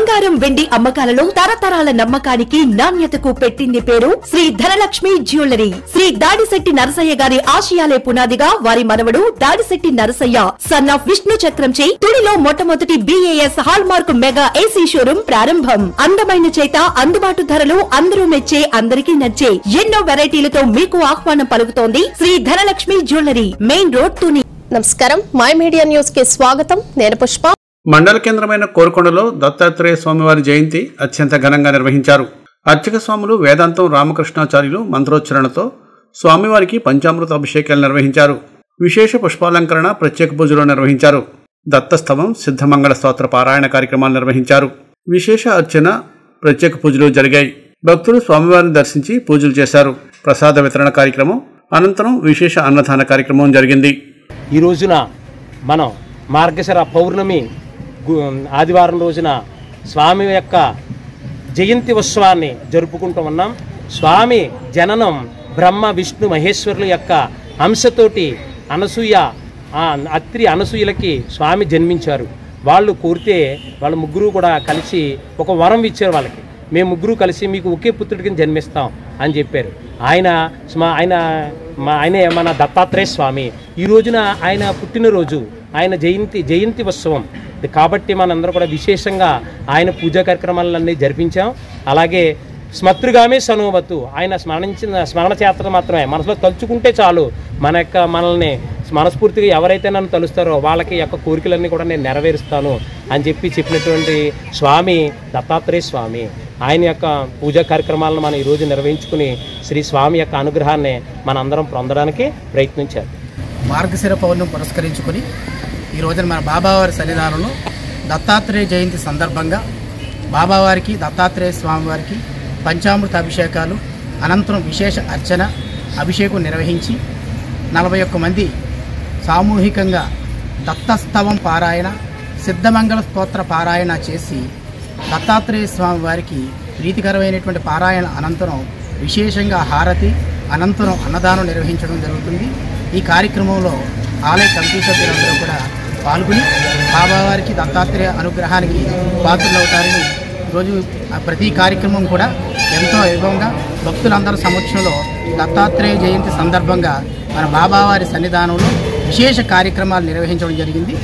బంగారం వెండి అమ్మకాలలో తరతరాల నమ్మకానికి నాణ్యతకు పెట్టింది పేరు శ్రీ ధనలక్ష్మి జ్యువెలరీ. శ్రీ దాడిశెట్టి నరసయ్య గారి ఆశయాలే పునాదిగా వారి మనవడు దాడిశెట్టి నరసయ్య సన్ ఆఫ్ విష్ణు చక్రంచే తుడిలో మొట్టమొదటి BAS hall mark mega AC showroom ప్రారంభం. అందమైన చేత అందుబాటు ధరలు అందరూ మెచ్చే అందరికీ నచ్చే ఎన్నో వెరైటీలతో మీకు ఆహ్వానం పలుకుతోంది Shri Dhanalakshmi jewellery, main road Tuni. నమస్కారం, మై మీడియా న్యూస్ కి స్వాగతం. నేను పుష్ప. మండల కేంద్రమైన కోరుకొండలో దత్తాత్రేయ స్వామివారి జయంతి అత్యంత ఘనంగా నిర్వహించారు. అర్చక స్వాములు వేదాంతం రామకృష్ణాచార్యులు మంత్రోచ్చరణతో స్వామివారికి పంచామృత అభిషేకాలు నిర్వహించారు. విశేష పుష్పాలంకరణ, ప్రత్యేక పూజలు నిర్వహించారు. దత్తస్తవం, సిద్ధమంగళ స్తోత్ర పారాయణ కార్యక్రమాలు నిర్వహించారు. విశేష అర్చన, ప్రత్యేక పూజలు జరిగాయి. భక్తులు స్వామివారిని దర్శించి పూజలు చేశారు. ప్రసాద వితరణ కార్యక్రమం అనంతరం విశేష అన్నదాన కార్యక్రమం జరిగింది. ఈ రోజున మనం మార్గశిర పౌర్ణమి ఆదివారం రోజున స్వామి యొక్క జయంతి ఉత్సవాన్ని జరుపుకుంటూ ఉన్నాం. స్వామి జననం బ్రహ్మ విష్ణు మహేశ్వరుల యొక్క అంశతోటి అత్రి అనసూయలకి స్వామి జన్మించారు. వాళ్ళు కోరితే వాళ్ళ ముగ్గురు కూడా కలిసి ఒక వరం ఇచ్చారు వాళ్ళకి. మేము ముగ్గురు కలిసి మీకు ఒకే పుత్రుడికి జన్మిస్తాం అని చెప్పారు. ఆయనే మన దత్తాత్రేయ స్వామి. ఈ రోజున ఆయన పుట్టినరోజు, ఆయన జయంతి ఉత్సవం కాబట్టి మనందరూ కూడా విశేషంగా ఆయన పూజా కార్యక్రమాలన్నీ జరిపించాం. అలాగే స్మతృగామే సనోవతు, ఆయన స్మరణ చేత మాత్రమే మనసులో తలుచుకుంటే చాలు మనల్ని మనస్ఫూర్తిగా ఎవరైతే నన్ను తలుస్తారో వాళ్ళకి యొక్క కోరికలన్నీ కూడా నేను నెరవేరుస్తాను అని చెప్పినటువంటి స్వామి దత్తాత్రేయ స్వామి. ఆయన యొక్క పూజా కార్యక్రమాలను మనం ఈరోజు నిర్వహించుకుని శ్రీ స్వామి యొక్క అనుగ్రహాన్ని మనందరం పొందడానికి ప్రయత్నించారు. మార్గశిర పౌర్ణమి పురస్కరించుకొని ఈ రోజున మన బాబావారి సన్నిధానంలో దత్తాత్రేయ జయంతి సందర్భంగా బాబావారికి, దత్తాత్రేయ స్వామివారికి పంచామృత అభిషేకాలు, అనంతరం విశేష అర్చన, అభిషేకం నిర్వహించి 41 మంది సామూహికంగా దత్తస్తవం పారాయణ, సిద్ధమంగళ స్తోత్ర పారాయణ చేసి దత్తాత్రేయ స్వామి వారికి ప్రీతికరమైనటువంటి పారాయణ అనంతరం విశేషంగా హారతి, అనంతరం అన్నదానం నిర్వహించడం జరుగుతుంది. ఈ కార్యక్రమంలో ఆలయ కమిటీ సభ్యులందరూ కూడా పాల్గొని బాబావారికి, దత్తాత్రేయ అనుగ్రహానికి పాత్రలవుతారని ఈరోజు ప్రతి కార్యక్రమం కూడా ఎంతో వైభవంగా భక్తులందరి సమక్షంలో దత్తాత్రేయ జయంతి సందర్భంగా మన బాబావారి సన్నిధానంలో విశేష కార్యక్రమాలు నిర్వహించడం జరిగింది.